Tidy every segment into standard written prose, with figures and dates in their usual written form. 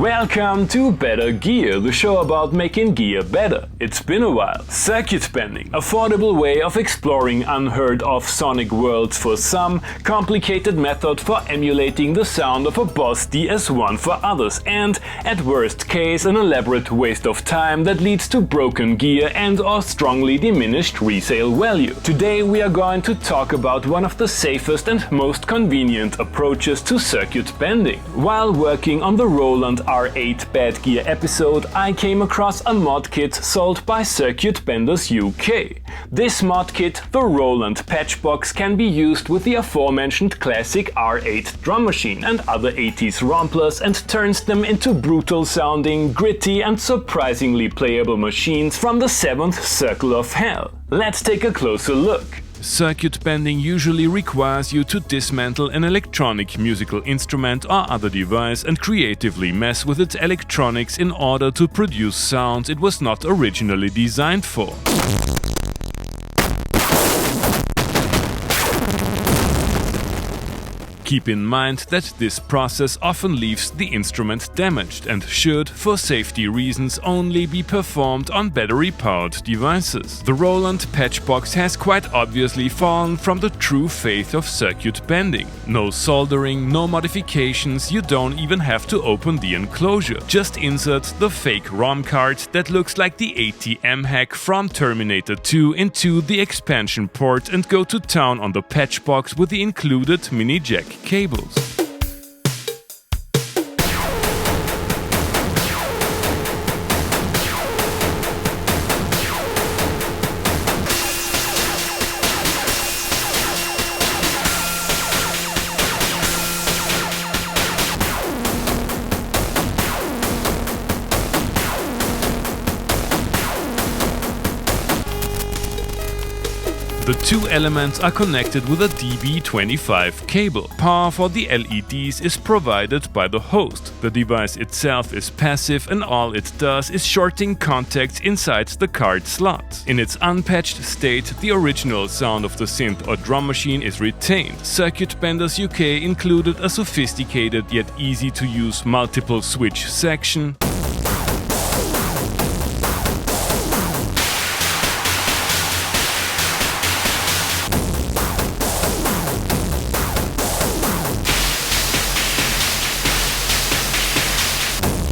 Welcome to Better Gear, the show about making gear better. It's been a while. Circuit bending, affordable way of exploring unheard of sonic worlds for some, complicated method for emulating the sound of a Boss DS1 for others, and, at worst case, an elaborate waste of time that leads to broken gear and or strongly diminished resale value. Today we are going to talk about one of the safest and most convenient approaches to circuit bending. While working on the Roland R-8 Bad Gear episode, I came across a mod kit sold by Circuit Benders UK. This mod kit, the Roland Patchbox, can be used with the aforementioned classic R8 drum machine and other 80s romplers and turns them into brutal sounding, gritty and surprisingly playable machines from the 7th circle of hell. Let's take a closer look. Circuit bending usually requires you to dismantle an electronic musical instrument or other device and creatively mess with its electronics in order to produce sounds it was not originally designed for. Keep in mind that this process often leaves the instrument damaged and should, for safety reasons, only be performed on battery-powered devices. The Roland Patchbox has quite obviously fallen from the true faith of circuit bending. No soldering, no modifications, you don't even have to open the enclosure. Just insert the fake ROM card that looks like the ATM hack from Terminator 2 into the expansion port and go to town on the Patchbox with the included mini jack cables. The two elements are connected with a DB25 cable. Power for the LEDs is provided by the host. The device itself is passive and all it does is shorting contacts inside the card slot. In its unpatched state, the original sound of the synth or drum machine is retained. Circuit Benders UK included a sophisticated yet easy to use multiple switch section,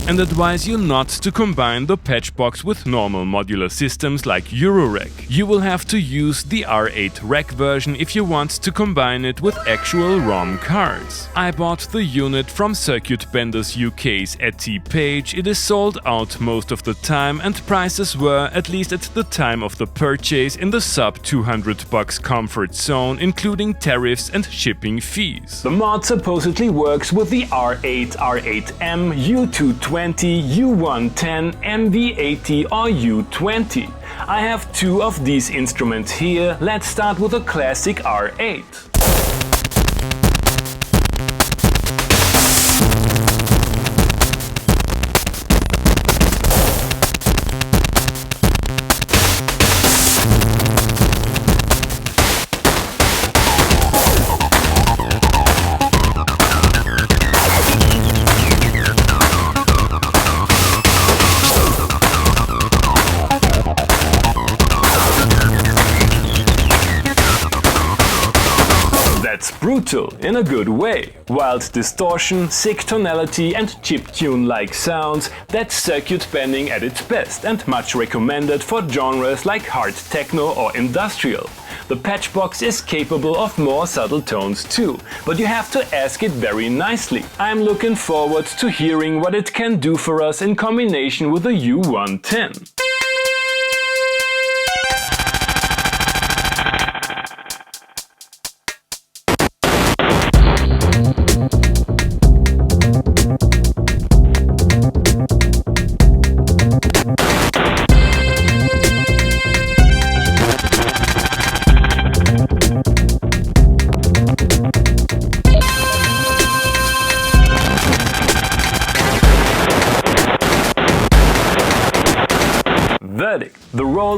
and advise you not to combine the Patchbox with normal modular systems like Eurorack. You will have to use the R8 rack version if you want to combine it with actual ROM cards. I bought the unit from Circuit Benders UK's Etsy page. It is sold out most of the time and prices were, at least at the time of the purchase, in the sub $200 comfort zone, including tariffs and shipping fees. The mod supposedly works with the R8, R8m, U-220, U-110, MV-30 or U-20. I have two of these instruments here. Let's start with the classic R8. That's brutal in a good way. Wild distortion, sick tonality and chiptune-like sounds, that's circuit bending at its best and much recommended for genres like hard techno or industrial. The Patchbox is capable of more subtle tones too, but you have to ask it very nicely. I'm looking forward to hearing what it can do for us in combination with the U-110.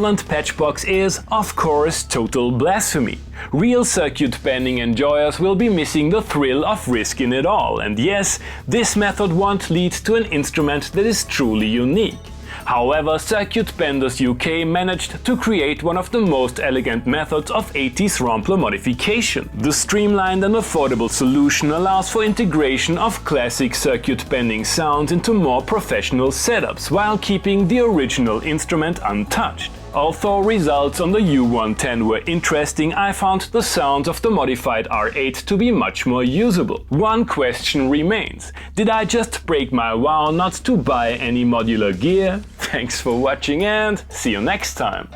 Roland Patchbox is, of course, total blasphemy. Real circuit bending enjoyers will be missing the thrill of risking it all, and yes, this method won't lead to an instrument that is truly unique. However, Circuit Benders UK managed to create one of the most elegant methods of 80s Rompler modification. The streamlined and affordable solution allows for integration of classic circuit bending sounds into more professional setups while keeping the original instrument untouched. Although results on the U-110 were interesting, I found the sound of the modified R8 to be much more usable. One question remains: did I just break my vow not to buy any modular gear? Thanks for watching and see you next time!